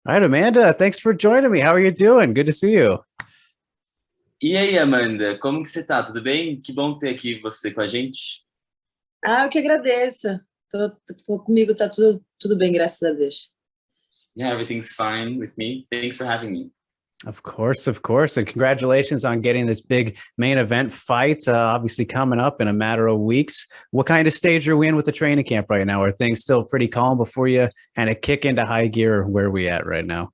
All right, Amanda, thanks for joining me. How are you doing? Good to see you. E aí, Amanda, como que você tá? Tudo bem? Que bom ter aqui você com a gente. Eu que agradeço. Comigo tá tudo bem, graças a Deus. Yeah, everything's fine with me. Thanks for having me. Of course. And congratulations on getting this big main event fight, obviously coming up in a matter of weeks. What kind of stage are we in with the training camp right now? Are things still pretty calm before you kind of kick into high gear? Where are we at right now?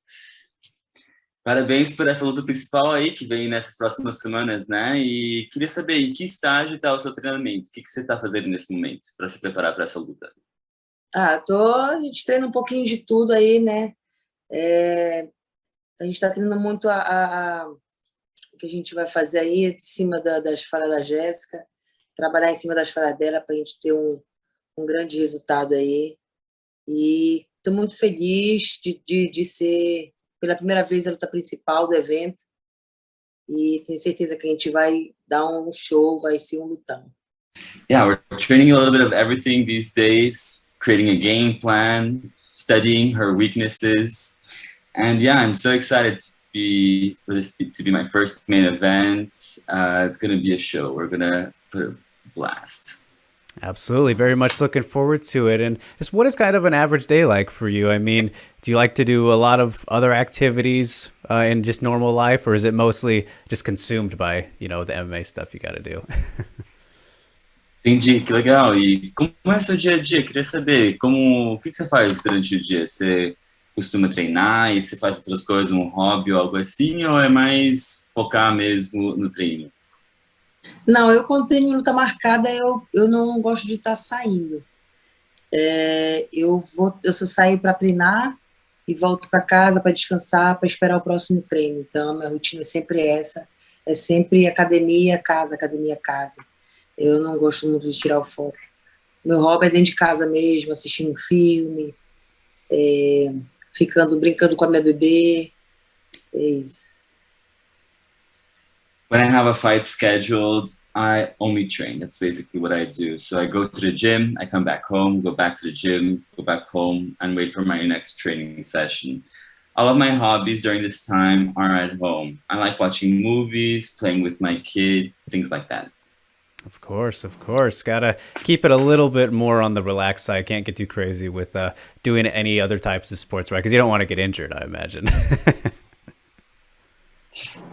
Parabéns por essa luta principal aí, que vem nessas próximas semanas, né? E queria saber em que estágio está o seu treinamento? O que você está fazendo nesse momento para se preparar para essa luta? A gente treina um pouquinho de tudo aí, né? A gente está treinando muito o que a gente vai fazer aí, em cima das falhas da Jéssica, trabalhar em cima das falhas dela para a gente ter um grande resultado aí. E estou muito feliz de ser, pela primeira vez, a luta principal do evento. E tenho certeza que a gente vai dar um show, vai ser um lutão. Yeah, we're training a little bit of everything these days, creating a game plan, studying her weaknesses. And yeah, I'm so excited for this to be my first main event. It's going to be a show. We're going to put a blast. Absolutely. Very much looking forward to it. And just what is kind of an average day like for you? I mean, do you like to do a lot of other activities in just normal life, or is it mostly just consumed by, the MMA stuff you got to do? Entendi, que legal. E como é seu dia a dia? Queria saber o que você faz durante o dia? Você costuma treinar e você faz outras coisas, um hobby ou algo assim, ou é mais focar mesmo no treino? Não, quando tenho luta marcada, eu não gosto de estar saindo. Eu só saio para treinar e volto para casa para descansar, para esperar o próximo treino. Então, a minha rotina é sempre essa, é sempre academia, casa. Eu não gosto muito de tirar o foco. Meu hobby é dentro de casa mesmo, assistindo um filme, brincando com a minha bebê, é isso. When I have a fight scheduled, I only train. That's basically what I do. So I go to the gym, I come back home, go back to the gym, go back home, and wait for my next training session. All of my hobbies during this time are at home. I like watching movies, playing with my kid, things like that. Of course. Gotta keep it a little bit more on the relaxed side. Can't get too crazy with doing any other types of sports, right? Because you don't want to get injured, I imagine.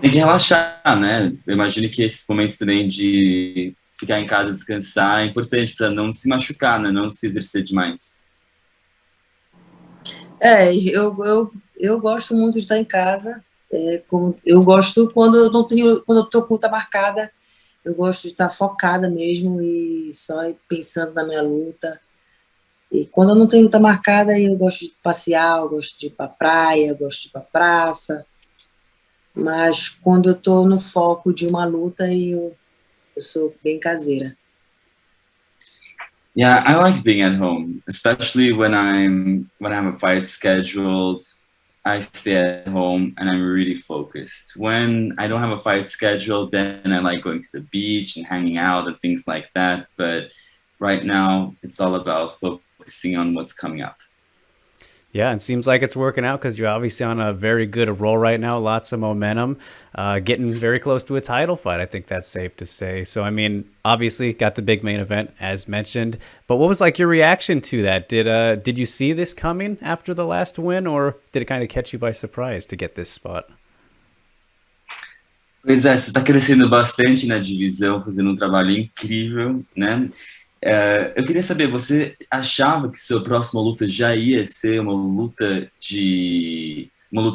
Tem que relaxar, né? Eu imagino que esses momentos também de ficar em casa, descansar, é importante para não se machucar, né? Não se exercer demais. Eu gosto muito de estar em casa. Eu gosto quando eu estou com luta marcada, eu gosto de estar focada mesmo e só pensando na minha luta. E quando eu não tenho luta marcada, eu gosto de passear, eu gosto de ir para a praia, eu gosto de ir para a praça. Mas quando eu estou no foco de uma luta, eu sou bem caseira. Yeah, I like being at home, especially when I have a fight scheduled. I stay at home and I'm really focused. When I don't have a fight scheduled, then I like going to the beach and hanging out and things like that. But right now, it's all about focusing on what's coming up. Yeah, it seems like it's working out because you're obviously on a very good roll right now. Lots of momentum, getting very close to a title fight. I think that's safe to say. So, I mean, obviously got the big main event as mentioned, but what was like your reaction to that? Did you see this coming after the last win, or did it kind of catch you by surprise to get this spot? Pois é, você está crescendo bastante na divisão, fazendo um trabalho incrível, né? Eu queria saber, você achava que sua próxima luta já ia ser uma luta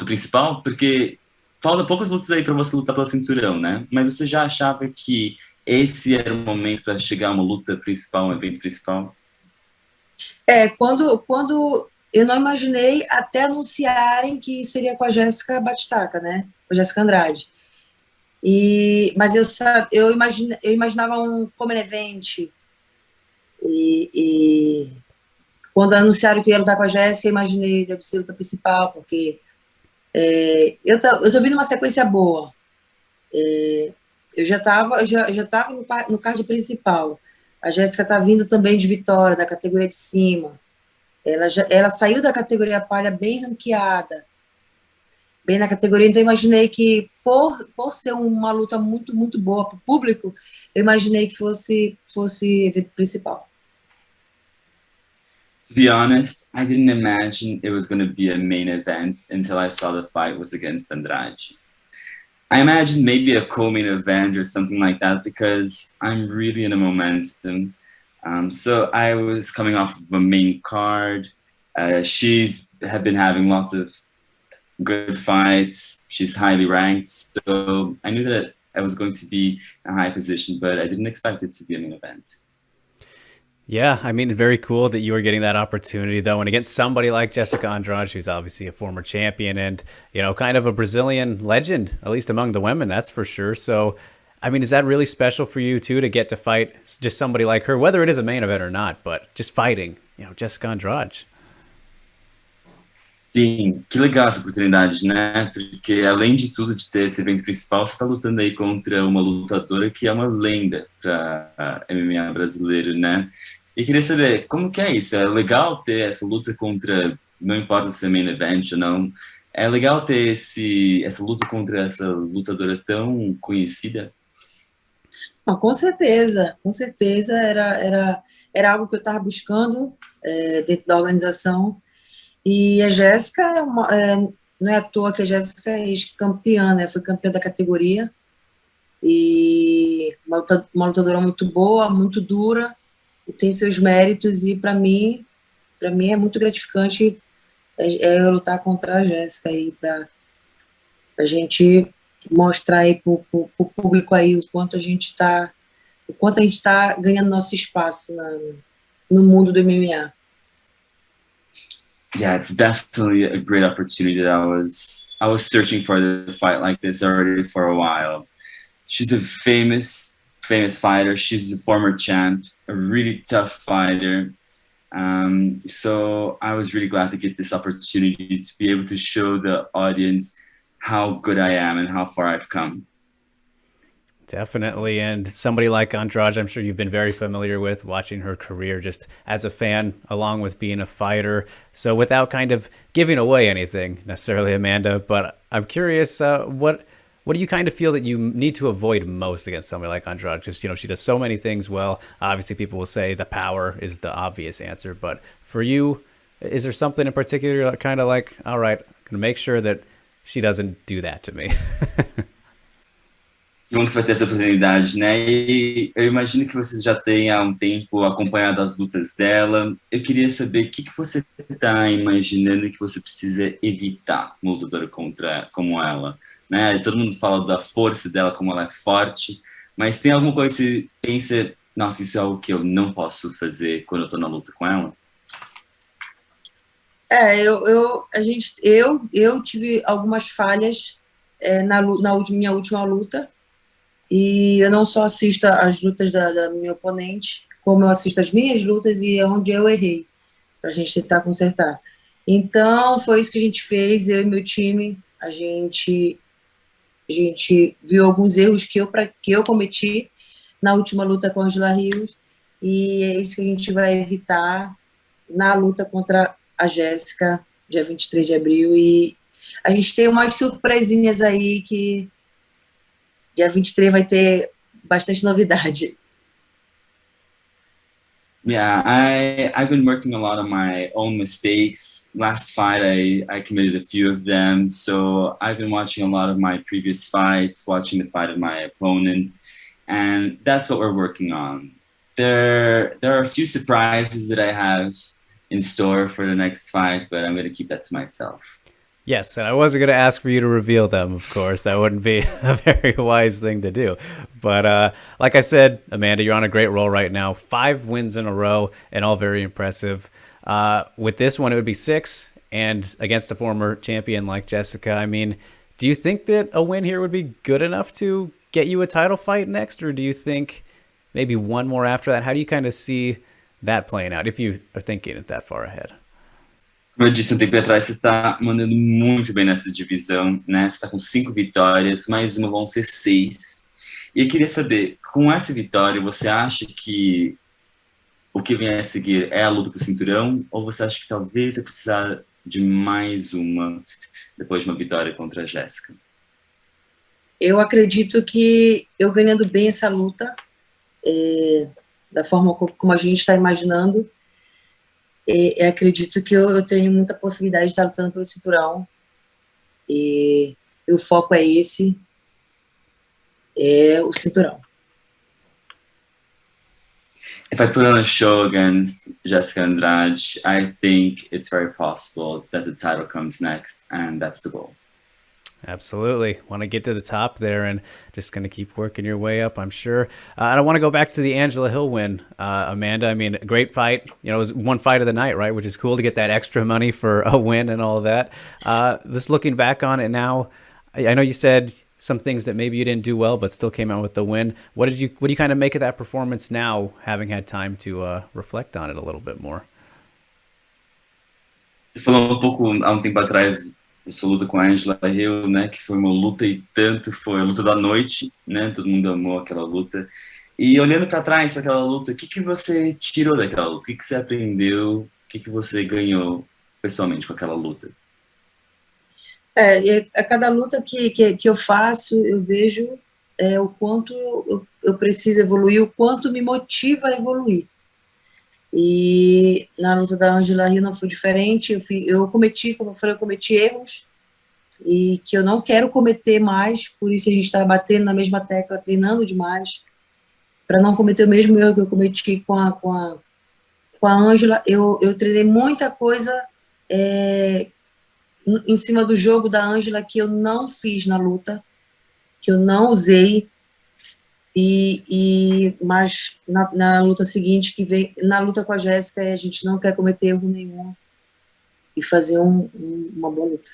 principal? Porque falta poucas lutas aí para você lutar pelo cinturão, né? Mas você já achava que esse era o momento para chegar a uma luta principal, um evento principal? Quando eu não imaginei até anunciarem que seria com a Jessica Batistaca, né? Com a Jessica Andrade. Mas eu imaginava um common event. E quando anunciaram que ia lutar com a Jéssica, eu imaginei deve ser a luta principal, porque eu tô vindo uma sequência boa. Eu já tava no card principal. A Jéssica tá vindo também de vitória, da categoria de cima. Ela saiu da categoria palha bem ranqueada. bem na categoria, então eu imaginei que, por ser uma luta muito, muito boa para o público, eu imaginei que fosse evento principal. To be honest, I didn't imagine it was going to be a main event until I saw the fight was against Andrade. I imagined maybe a co-main event or something like that because I'm really in a momentum. So I was coming off of a main card. She's had been having lots of good fights. She's highly ranked. So I knew that I was going to be in a high position, but I didn't expect it to be a main event. Yeah, I mean, it's very cool that you were getting that opportunity, though, and against somebody like Jessica Andrade, who's obviously a former champion and, you know, kind of a Brazilian legend, at least among the women, that's for sure. So, I mean, is that really special for you, too, to get to fight just somebody like her, whether it is a main event or not, but just fighting, you know, Jessica Andrade? Sim, que legal essa oportunidade, né? Porque além de tudo, de ter esse evento principal, você está lutando aí contra uma lutadora que é uma lenda para MMA brasileiro, né? E queria saber, como que é isso? É legal ter essa luta contra, não importa se é main event ou não, é legal ter essa luta contra essa lutadora tão conhecida? Não, com certeza era algo que eu estava buscando dentro da organização. E a Jéssica, não é à toa que a Jéssica é ex-campeã, né? Foi campeã da categoria. E uma lutadora muito boa, muito dura, e tem seus méritos. E para mim é muito gratificante eu lutar contra a Jéssica aí, para a gente mostrar aí para o público aí o quanto a gente está ganhando nosso espaço no mundo do MMA. Yeah, it's definitely a great opportunity that I was searching for the fight like this already for a while. She's a famous fighter. She's a former champ, a really tough fighter. So I was really glad to get this opportunity to be able to show the audience how good I am and how far I've come. Definitely. And somebody like Andrade, I'm sure you've been very familiar with watching her career just as a fan, along with being a fighter. So without kind of giving away anything necessarily, Amanda, but I'm curious, what do you kind of feel that you need to avoid most against somebody like Andrade? Just, you know, she does so many things well. Obviously, people will say the power is the obvious answer. But for you, is there something in particular kind of like, all right, I'm going to make sure that she doesn't do that to me? Bom que você vai ter essa oportunidade, né? E eu imagino que você já tenha há um tempo acompanhado as lutas dela. Eu queria saber o que você está imaginando que você precisa evitar uma lutadora como ela, né? Todo mundo fala da força dela, como ela é forte, mas tem alguma coisa que você pensa, nossa, isso é algo que eu não posso fazer quando eu estou na luta com ela? Eu tive algumas falhas na minha última luta. E eu não só assisto as lutas da minha oponente, como eu assisto as minhas lutas e é onde eu errei, para a gente tentar consertar. Então, foi isso que a gente fez, eu e meu time. A gente viu alguns erros que eu cometi na última luta com a Angela Rios, e é isso que a gente vai evitar na luta contra a Jéssica, dia 23 de abril. E a gente tem umas surpresinhas aí que dia 23 vai ter bastante novidade. Yeah, I've been working a lot on my own mistakes. Last fight, I committed a few of them. So I've been watching a lot of my previous fights, watching the fight of my opponent. And that's what we're working on. There are a few surprises that I have in store for the next fight, but I'm going to keep that to myself. Yes, and I wasn't going to ask for you to reveal them, of course. That wouldn't be a very wise thing to do. But like I said, Amanda, you're on a great roll right now. 5 wins in a row, and all very impressive. With this one, it would be 6, and against a former champion like Jessica. I mean, do you think that a win here would be good enough to get you a title fight next, or do you think maybe one more after that? How do you kind of see that playing out, if you are thinking it that far ahead? Como eu disse um tempo atrás, você está mandando muito bem nessa divisão, né? Você está com 5 vitórias, mais uma vão ser 6. E eu queria saber, com essa vitória, você acha que o que vem a seguir é a luta pro cinturão? Ou você acha que talvez eu precisar de mais uma depois de uma vitória contra a Jessica? Eu acredito que eu ganhando bem essa luta, da forma como a gente está imaginando, acredito que eu tenho muita possibilidade de estar lutando pelo cinturão. E o foco é esse, o cinturão. If I put on a show against Jessica Andrade, I think it's very possible that the title comes next, and that's the goal. Absolutely. Want to get to the top there and just going to keep working your way up, I'm sure. And I want to go back to the Angela Hill win, Amanda. I mean, great fight. You know, it was one fight of the night, right? Which is cool to get that extra money for a win and all of that. Just looking back on it now, I know you said some things that maybe you didn't do well, but still came out with the win. What do you kind of make of that performance now, having had time to reflect on it a little bit more? Você falou pouco há tempo atrás da sua luta com a Angela Hill, né? Que foi uma luta e tanto, foi a luta da noite, né? Todo mundo amou aquela luta. E olhando para trás para aquela luta, o que você tirou daquela luta? O que você aprendeu? O que você ganhou pessoalmente com aquela luta? A cada luta que eu faço, eu vejo o quanto eu preciso evoluir, o quanto me motiva a evoluir. E na luta da Angela Hill não foi diferente. Eu cometi, como eu falei, eu cometi erros e que eu não quero cometer mais, por isso a gente está batendo na mesma tecla, treinando demais, para não cometer o mesmo erro que eu cometi com a Angela. Eu treinei muita coisa em cima do jogo da Angela que eu não fiz na luta, que eu não usei, mas na luta seguinte, que vem na luta com a Jéssica, a gente não quer cometer erro nenhum e fazer uma boa luta.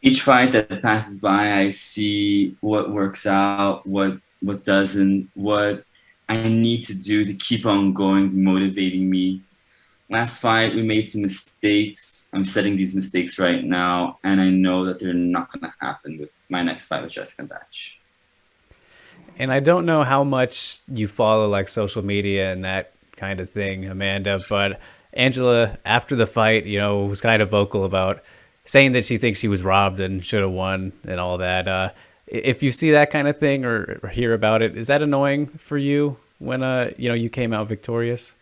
Each fight that passes by, I see what works out, what doesn't, what I need to do to keep on going, motivating me. Last fight, we made some mistakes. I'm setting these mistakes right now, and I know that they're not going to happen with my next fight with Jessica Andrade. And I don't know how much you follow like social media and that kind of thing, Amanda, but Angela, after the fight, you know, was kind of vocal about saying that she thinks she was robbed and should have won and all that. If you see that kind of thing or hear about it, is that annoying for you when you know, you came out victorious?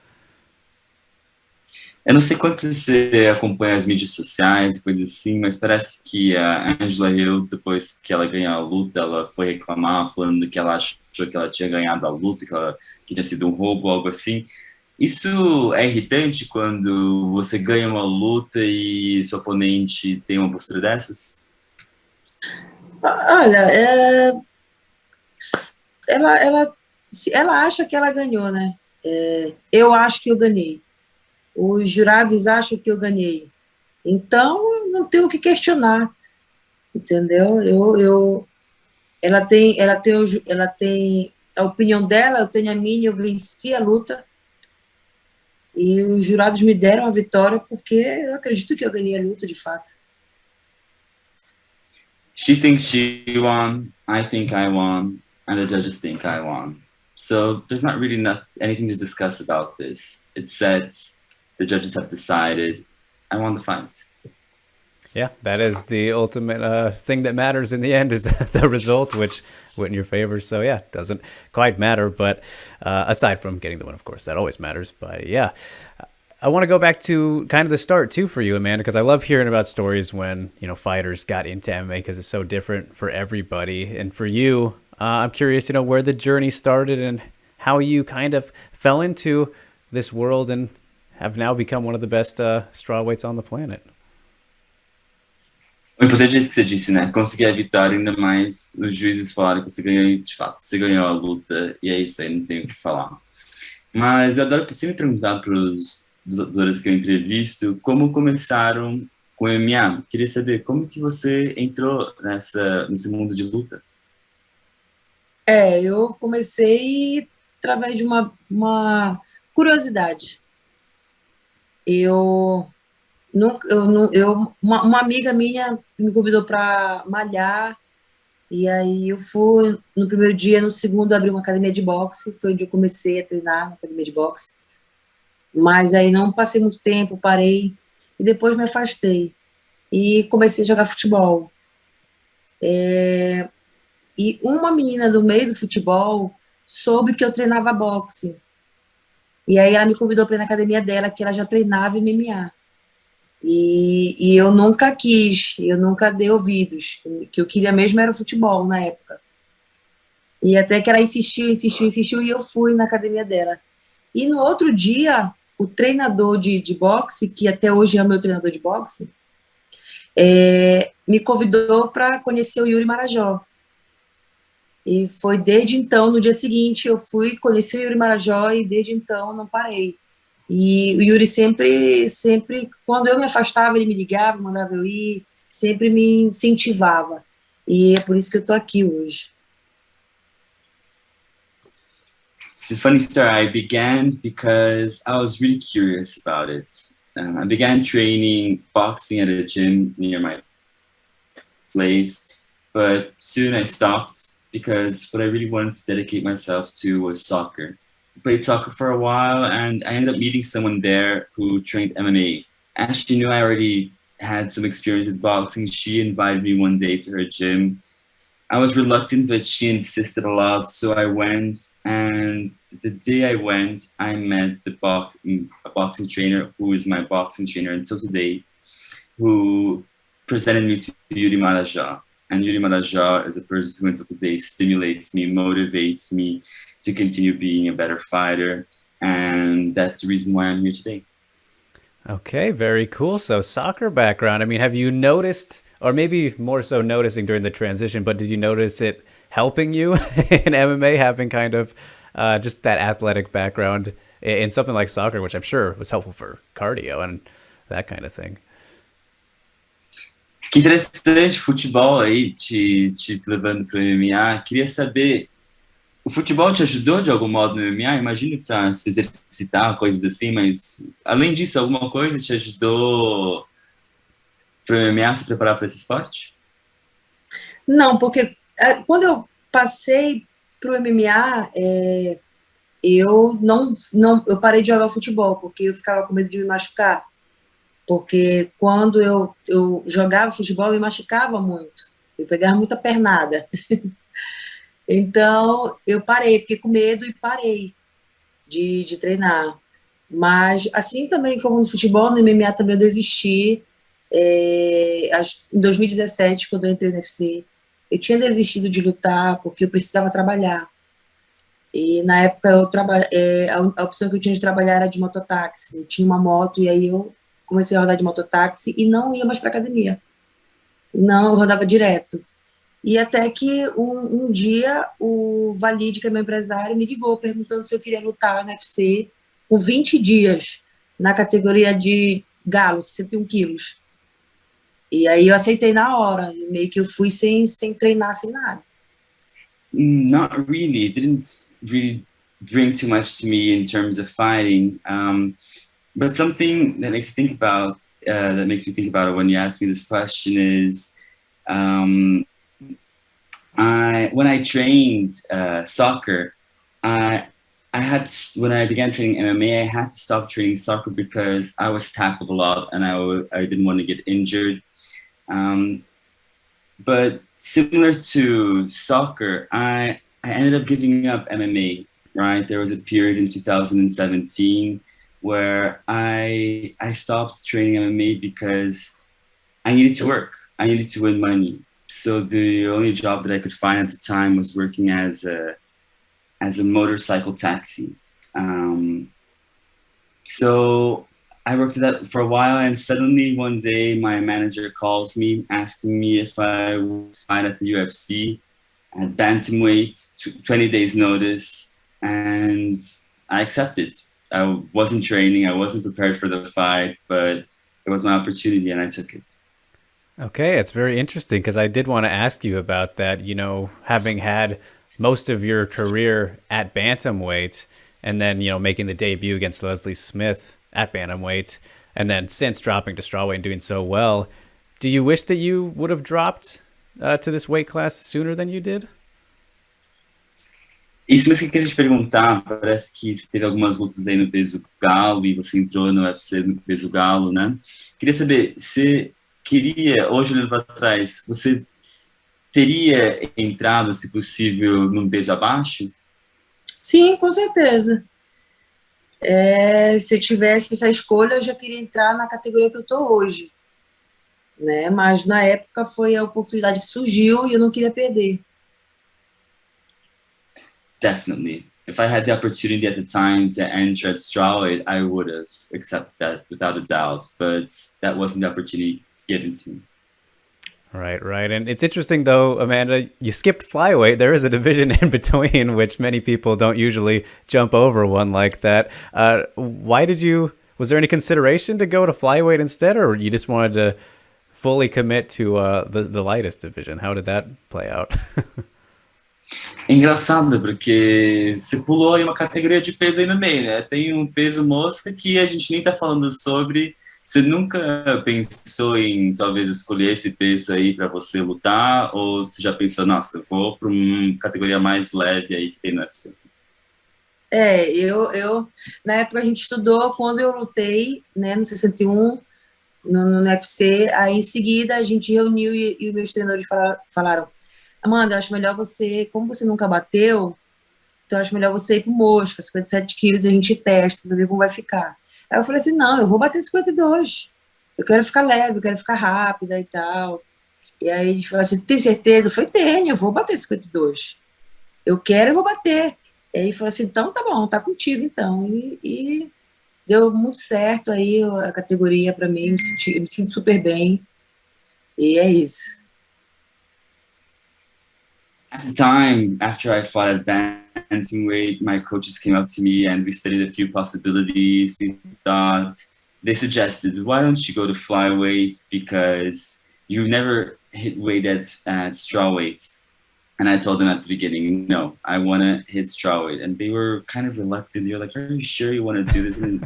Eu não sei quanto você acompanha as mídias sociais, coisas assim, mas parece que a Angela Hill, depois que ela ganhou a luta, ela foi reclamar, falando que ela achou que ela tinha ganhado a luta, que tinha sido um roubo, algo assim. Isso é irritante quando você ganha uma luta e seu oponente tem uma postura dessas? Olha, ela acha que ela ganhou, né? Eu acho que eu ganhei. Os jurados acham que eu ganhei. Então, não tenho o que questionar, entendeu? Ela tem a opinião dela, eu tenho a minha, eu venci a luta. E os jurados me deram a vitória porque eu acredito que eu ganhei a luta de fato. She thinks she won, I think I won, and the judges think I won. So there's not really anything to discuss about this. It's set, the judges have decided, I won the fight. Yeah, that is the ultimate thing that matters in the end is the result, which went in your favor. So yeah, it doesn't quite matter. But aside from getting the win, of course, that always matters. But yeah, I want to go back to kind of the start too for you, Amanda, because I love hearing about stories when, you know, fighters got into MMA because it's so different for everybody. And for you, I'm curious, you know, where the journey started and how you kind of fell into this world and have now become one of the best strawweights on the planet. O importante é isso que você disse, né? Conseguir a vitória, ainda mais os juízes falaram que você ganhou de fato. Você ganhou a luta e é isso aí, não tenho o que falar. Mas eu adoro sempre perguntar para os lutadores que eu entrevisto como começaram com o MMA. Queria saber como que você entrou nesse mundo de luta. Eu comecei através de uma curiosidade. Uma amiga minha me convidou para malhar, e aí eu fui no primeiro dia, no segundo abri uma academia de boxe, foi onde eu comecei a treinar na academia de boxe. Mas aí não passei muito tempo, parei, e depois me afastei. E comecei a jogar futebol. E uma menina do meio do futebol soube que eu treinava boxe. E aí ela me convidou para ir na academia dela, que ela já treinava MMA. E eu nunca quis, eu nunca dei ouvidos. O que eu queria mesmo era o futebol na época. E até que ela insistiu, e eu fui na academia dela. E no outro dia, o treinador de boxe, que até hoje é o meu treinador de boxe, me convidou para conhecer o Yuri Marajó. E foi desde então, no dia seguinte, eu fui conhecer o Yuri Marajó e desde então não parei. E o Yuri sempre, quando eu me afastava, ele me ligava, mandava eu ir, sempre me incentivava. E é por isso que eu estou aqui hoje. It's a funny story. I began because I was really curious about it. I began training boxing at a gym near my place, but soon I stopped because what I really wanted to dedicate myself to was soccer. I played soccer for a while, and I ended up meeting someone there who trained MMA. As she knew I already had some experience with boxing, she invited me one day to her gym. I was reluctant, but she insisted a lot, so I went. And the day I went, I met a boxing trainer who is my boxing trainer until today, who presented me to Yuri Maraja. And Yuri Maraja is a person who until today stimulates me, motivates me to continue being a better fighter. And that's the reason why I'm here today. Okay, very cool. So soccer background. I mean, have you noticed, or maybe more so noticing during the transition, but did you notice it helping you in MMA, having kind of just that athletic background in something like soccer, which I'm sure was helpful for cardio and that kind of thing? Que interessante, futebol aí, te levando para o MMA. Queria saber, o futebol te ajudou de algum modo no MMA? Imagino para se exercitar, coisas assim, mas além disso, alguma coisa te ajudou para o MMA se preparar para esse esporte? Não, porque quando eu passei para o MMA, eu eu parei de jogar futebol, porque eu ficava com medo de me machucar. Porque quando eu jogava futebol, eu me machucava muito. Eu pegava muita pernada. Então, eu parei, fiquei com medo e parei de treinar. Mas, assim também como no futebol, no MMA também eu desisti. Em 2017, quando eu entrei no UFC, eu tinha desistido de lutar porque eu precisava trabalhar. E, na época, a opção que eu tinha de trabalhar era de mototáxi. Eu tinha uma moto e aí eu comecei a rodar de mototáxi e não ia mais para academia. Não, eu rodava direto. E até que um dia o Valide, que é meu empresário, me ligou perguntando se eu queria lutar no UFC com 20 dias na categoria de galo, 61 quilos. E aí eu aceitei na hora, e meio que eu fui sem treinar, sem nada. Not really. It didn't really bring too much to me in terms of fighting. But something that makes me think about it when you ask me this question is, when I trained soccer, when I began training MMA, I had to stop training soccer because I was tackled a lot and I didn't want to get injured. But similar to soccer, I ended up giving up MMA. Right, there was a period in 2017 where I stopped training MMA because I needed to work. I needed to win money. So the only job that I could find at the time was working as a motorcycle taxi. So I worked at that for a while, and suddenly one day my manager calls me asking me if I would fight at the UFC at bantamweight, 20 days notice, and I accepted. I wasn't training, I wasn't prepared for the fight, but it was my opportunity and I took it. Okay, it's very interesting because I did want to ask you about that, you know, having had most of your career at bantamweight and then, you know, making the debut against Leslie Smith at bantamweight and then since dropping to strawweight and doing so well. Do you wish that you would have dropped to this weight class sooner than you did? Isso mesmo que eu queria te perguntar, parece que você teve algumas lutas aí no peso galo e você entrou no UFC no peso galo, né? Queria saber, você queria, hoje olhando para trás, você teria entrado, se possível, num peso abaixo? Sim, com certeza. Se eu tivesse essa escolha, eu já queria entrar na categoria que eu estou hoje, né? Mas na época foi a oportunidade que surgiu e eu não queria perder. Definitely. If I had the opportunity at the time to enter at Strawweight, I would have accepted that without a doubt, but that wasn't the opportunity given to me. Right, right. And it's interesting, though, Amanda, you skipped flyweight. There is a division in between, which many people don't usually jump over one like that. Why did you, was there any consideration to go to flyweight instead, or you just wanted to fully commit to the lightest division? How did that play out? É engraçado, porque você pulou aí uma categoria de peso aí no meio, né? Tem um peso mosca que a gente nem tá falando sobre. Você nunca pensou em talvez escolher esse peso aí para você lutar? Ou você já pensou, nossa, vou para uma categoria mais leve aí que tem no UFC? Na época a gente estudou, quando eu lutei, né, no 61, no UFC, aí em seguida a gente reuniu e os meus treinadores falaram: Amanda, eu acho melhor você, como você nunca bateu, então eu acho melhor você ir pro mosca, 57 quilos, a gente testa pra ver como vai ficar. Aí eu falei assim, não, eu vou bater 52, eu quero ficar leve, eu quero ficar rápida e tal. E aí eles falaram assim, tem certeza? Eu falei, tenho, eu vou bater 52. Eu quero, eu vou bater. E aí ele falou assim, então tá bom, tá contigo então. E deu muito certo aí a categoria pra mim, eu me sinto super bem. E é isso. At the time, after I fought at bantamweight, my coaches came up to me and we studied a few possibilities. We thought, they suggested, why don't you go to flyweight because you never hit weight at strawweight. And I told them at the beginning, no, I want to hit strawweight. And they were kind of reluctant. They were like, are you sure you want to do this? And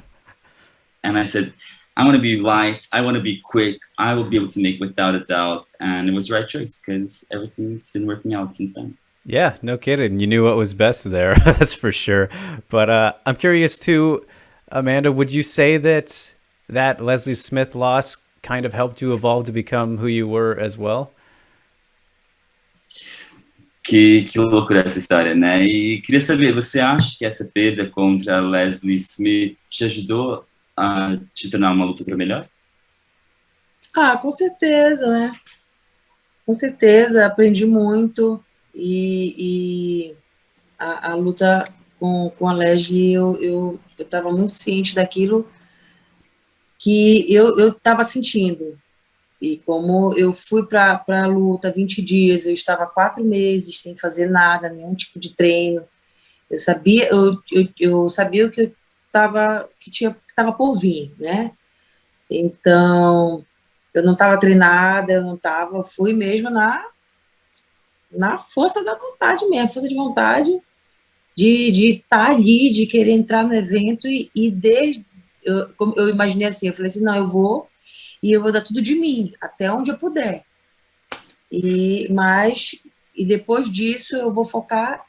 I said, I want to be light. I want to be quick. I will be able to make without a doubt. And it was the right choice because everything's been working out since then. Yeah, no kidding. You knew what was best there, that's for sure. But I'm curious too, Amanda, would you say that Leslie Smith loss kind of helped you evolve to become who you were as well? Que loucura essa história, né? E queria saber, você acha que essa perda contra a Leslie Smith te ajudou a te tornar uma lutadora melhor? Ah, com certeza, né? Com certeza, aprendi muito e a luta com a Leslie, eu estava muito ciente daquilo que eu estava sentindo. E como eu fui para a luta 20 dias, eu estava 4 meses sem fazer nada, nenhum tipo de treino. Eu sabia o que eu estava por vir, né? Então, eu não estava treinada, fui mesmo na força da vontade mesmo, força de vontade de estar ali, de querer entrar no evento eu imaginei assim, eu falei assim, não, eu vou dar tudo de mim, até onde eu puder. E depois disso eu vou focar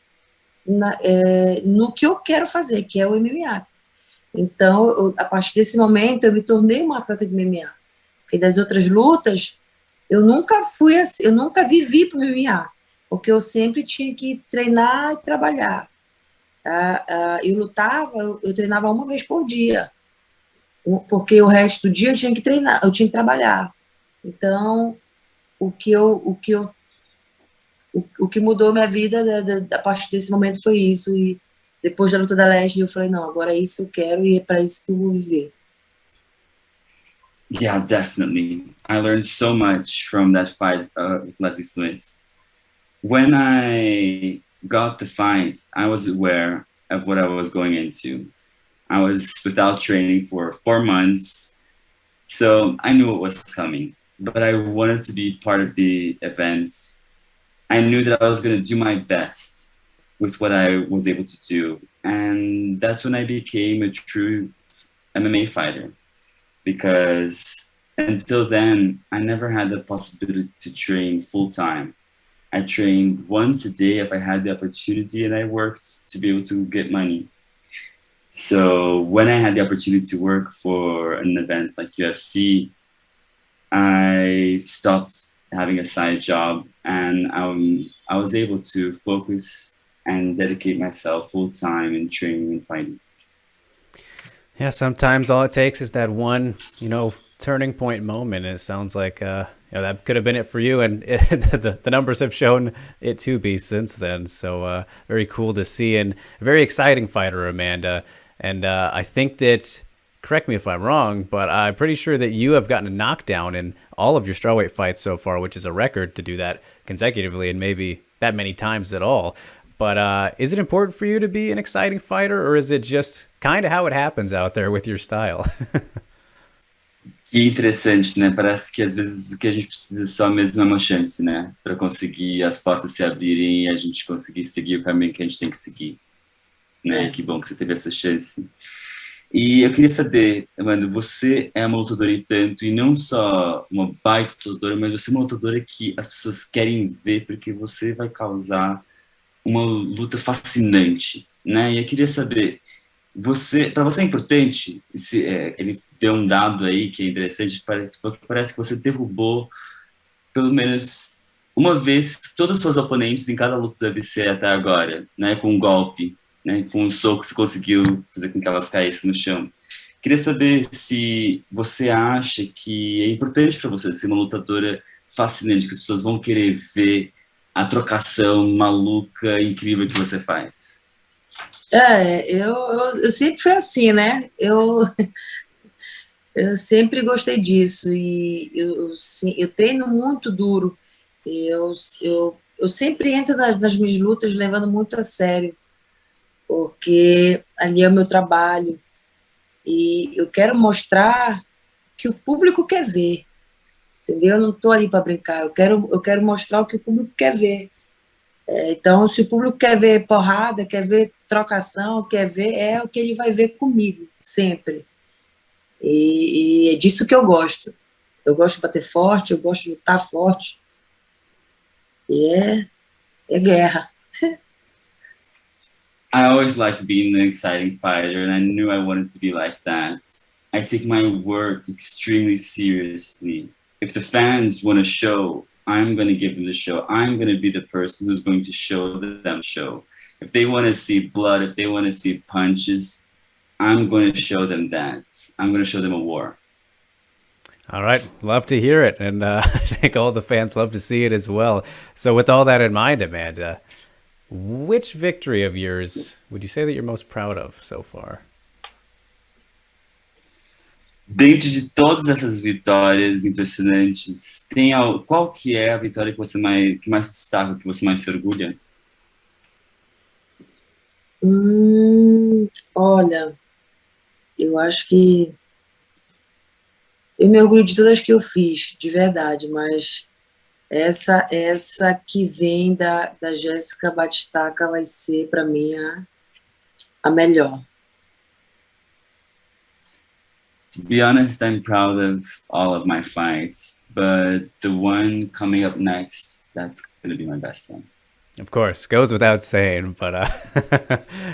no que eu quero fazer, que é o MMA. Então, a partir desse momento, eu me tornei uma atleta de MMA. Porque das outras lutas, eu nunca fui assim, eu nunca vivi para o MMA, porque eu sempre tinha que treinar e trabalhar. Eu treinava uma vez por dia, porque o resto do dia eu tinha que treinar, eu tinha que trabalhar. Então, o que mudou minha vida a partir desse momento foi isso. E depois da luta da Leslie, eu falei, não, agora é isso que eu quero e é para isso que eu vou viver. Yeah, definitely. I learned so much from that fight with Leslie Smith. When I got the fight, I was aware of what I was going into. I was without training for 4 months, so I knew what was coming, but I wanted to be part of the event. I knew that I was going to do my best with what I was able to do, and that's when I became a true MMA fighter, because until then, I never had the possibility to train full-time. I trained once a day if I had the opportunity, and I worked to be able to get money. So when I had the opportunity to work for an event like UFC, I stopped having a side job, and I was able to focus and dedicate myself full time in training and fighting. Yeah, sometimes all it takes is that one, turning point moment. And it sounds like that could have been it for you, and the numbers have shown it to be since then. So very cool to see, and a very exciting fighter, Amanda. And I think that, correct me if I'm wrong, but I'm pretty sure that you have gotten a knockdown in all of your strawweight fights so far, which is a record to do that consecutively and maybe that many times at all. But is it important for you to be an exciting fighter, or is it just kind of how it happens out there with your style? Que interessante, né? Parece que às vezes o que a gente precisa só mesmo é uma chance, né? Para conseguir as portas se abrirem e a gente conseguir seguir o caminho que a gente tem que seguir. Né? Que bom que você teve essa chance. E eu queria saber, Amanda, você é uma lutadora e tanto, e não só uma baita lutadora, mas você é uma lutadora que as pessoas querem ver porque você vai causar uma luta fascinante, né? E eu queria saber, para você é importante, ele deu um dado aí que é interessante, parece que você derrubou pelo menos uma vez todos os seus oponentes em cada luta do UFC até agora, né? Com um golpe, né? Com um soco você conseguiu fazer com que elas caíssem no chão. Queria saber se você acha que é importante para você ser uma lutadora fascinante, que as pessoas vão querer ver a trocação maluca, incrível que você faz. Eu sempre fui assim, né? Eu sempre gostei disso, e eu treino muito duro. Eu sempre entro nas minhas lutas levando muito a sério, porque ali é o meu trabalho, e eu quero mostrar que o público quer ver, entendeu? Eu não estou ali para brincar, eu quero mostrar o que o público quer ver. Então, se o público quer ver porrada, quer ver trocação, quer ver, é o que ele vai ver comigo, sempre. E é disso que eu gosto. Eu gosto de bater forte, eu gosto de lutar forte. E é guerra. I always liked being an exciting fighter, and I knew I wanted to be like that. I take my work extremely seriously. If the fans want a show, I'm going to give them the show. I'm going to be the person who's going to show them the show. If they want to see blood, if they want to see punches, I'm going to show them that. I'm going to show them a war. All right. Love to hear it. And I think all the fans love to see it as well. So with all that in mind, Amanda, which victory of yours would you say that you're most proud of so far? Dentro de todas essas vitórias impressionantes, qual que é a vitória que que mais destaca, que você mais se orgulha? Olha, eu acho que eu me orgulho de todas que eu fiz, de verdade, mas essa que vem da Jéssica Batistaca vai ser, para mim, a melhor. To be honest, I'm proud of all of my fights, but the one coming up next, that's going to be my best one. Of course, goes without saying, but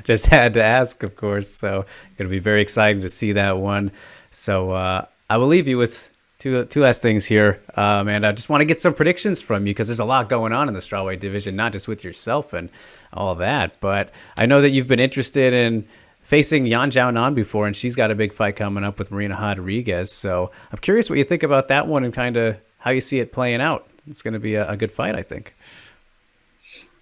just had to ask, of course. So going to be very exciting to see that one. So I will leave you with two last things here, and I just want to get some predictions from you because there's a lot going on in the strawweight division, not just with yourself and all that, but I know that you've been interested in facing Xiaonan before, and she's got a big fight coming up with Marina Rodriguez. So I'm curious what you think about that one and kind of how you see it playing out. It's going to be a good fight, I think.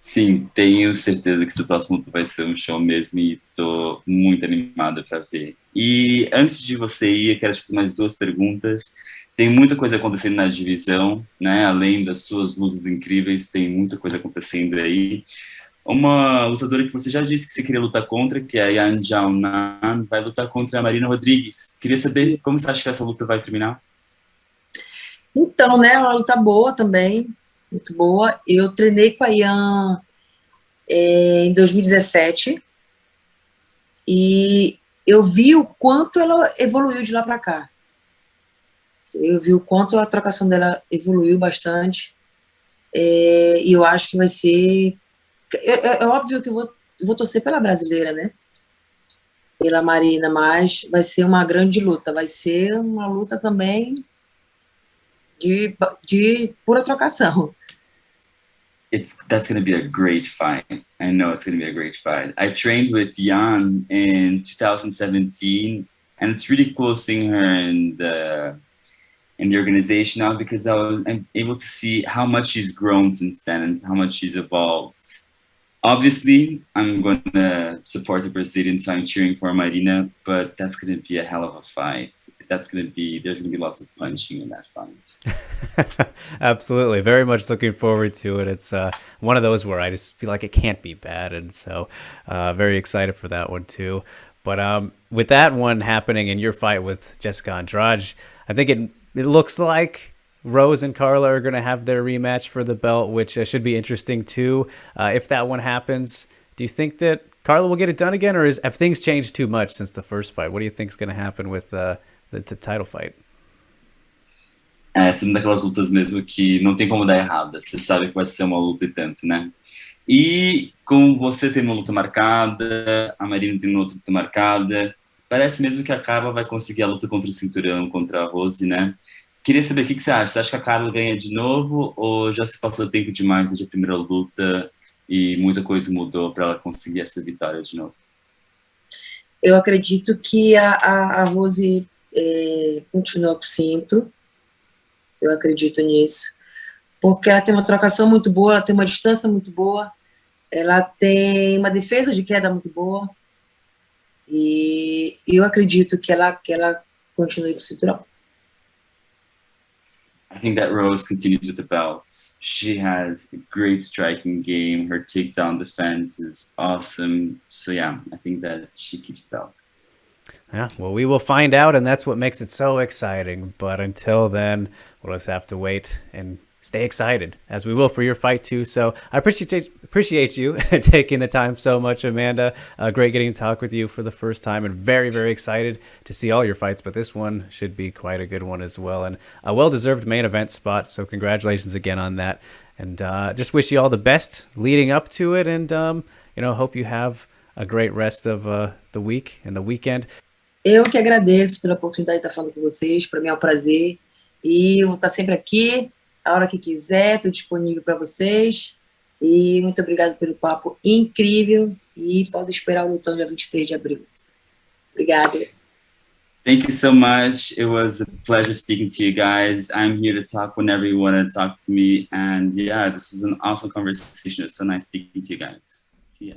Sim, tenho certeza que esse próximo luta vai ser um show mesmo e tô muito animado para ver. E antes de você ir, eu quero te fazer mais duas perguntas. Tem muita coisa acontecendo na divisão, né? Além das suas lutas incríveis, tem muita coisa acontecendo aí. Uma lutadora que você já disse que você queria lutar contra, que é a Xiaonan, vai lutar contra a Marina Rodriguez. Queria saber como você acha que essa luta vai terminar? Então, né, uma luta boa também, muito boa. Eu treinei com a Ian em 2017 e eu vi o quanto ela evoluiu de lá para cá. Eu vi o quanto a trocação dela evoluiu bastante. E eu acho que vai ser... É óbvio que eu vou torcer pela brasileira, né? Pela Marina, mas vai ser uma grande luta. Vai ser uma luta também de pura trocação. That's going to be a great fight. I know it's going to be a great fight. I trained with Jan in 2017, and it's really cool seeing her in the organization now, because I'm able to see how much she's grown since then and how much she's evolved. Obviously, I'm going to support the Brazilian, so I'm cheering for Marina, but that's going to be a hell of a fight. There's going to be lots of punching in that fight. Absolutely. Very much looking forward to it. It's one of those where I just feel like it can't be bad. And so very excited for that one too. But with that one happening in your fight with Jessica Andrade, I think it looks like Rose and Carla are going to have their rematch for the belt, which should be interesting too. If that one happens, do you think that Carla will get it done again, or have things changed too much since the first fight? What do you think is going to happen with the title fight? Essa é uma daquelas lutas mesmo que não tem como dar errada. Você sabe que vai ser uma luta e tanto, né? E com você tendo uma luta marcada, a Marina tendo uma outra luta marcada, parece mesmo que a Carla vai conseguir a luta contra o cinturão, contra a Rose, né? Queria saber o que você acha. Você acha que a Carla ganha de novo, ou já se passou tempo demais desde a primeira luta e muita coisa mudou para ela conseguir essa vitória de novo? Eu acredito que a Rose continua com o cinto. Eu acredito nisso. Porque ela tem uma trocação muito boa, ela tem uma distância muito boa, ela tem uma defesa de queda muito boa. E eu acredito que ela continue com o cinturão. I think that Rose continues with the belt. She has a great striking game. Her takedown defense is awesome. So yeah, I think that she keeps the belt. Yeah, well, we will find out, and that's what makes it so exciting. But until then, we'll just have to wait and stay excited, as we will for your fight too. So I appreciate you taking the time so much, Amanda. Great getting to talk with you for the first time, and very, very excited to see all your fights. But this one should be quite a good one as well, and a well-deserved main event spot. So congratulations again on that, and just wish you all the best leading up to it, and hope you have a great rest of the week and the weekend. Eu que agradeço pela oportunidade de estar falando com vocês. Para mim é um prazer, e eu vou estar sempre aqui. A hora que quiser, estou disponível para vocês. E muito obrigado pelo papo incrível. E pode esperar o lutão dia 23 de abril. Obrigada. Thank you so much. It was a pleasure speaking to you guys. I'm here to talk whenever you want to talk to me. And yeah, this was an awesome conversation. It was so nice speaking to you guys. See ya.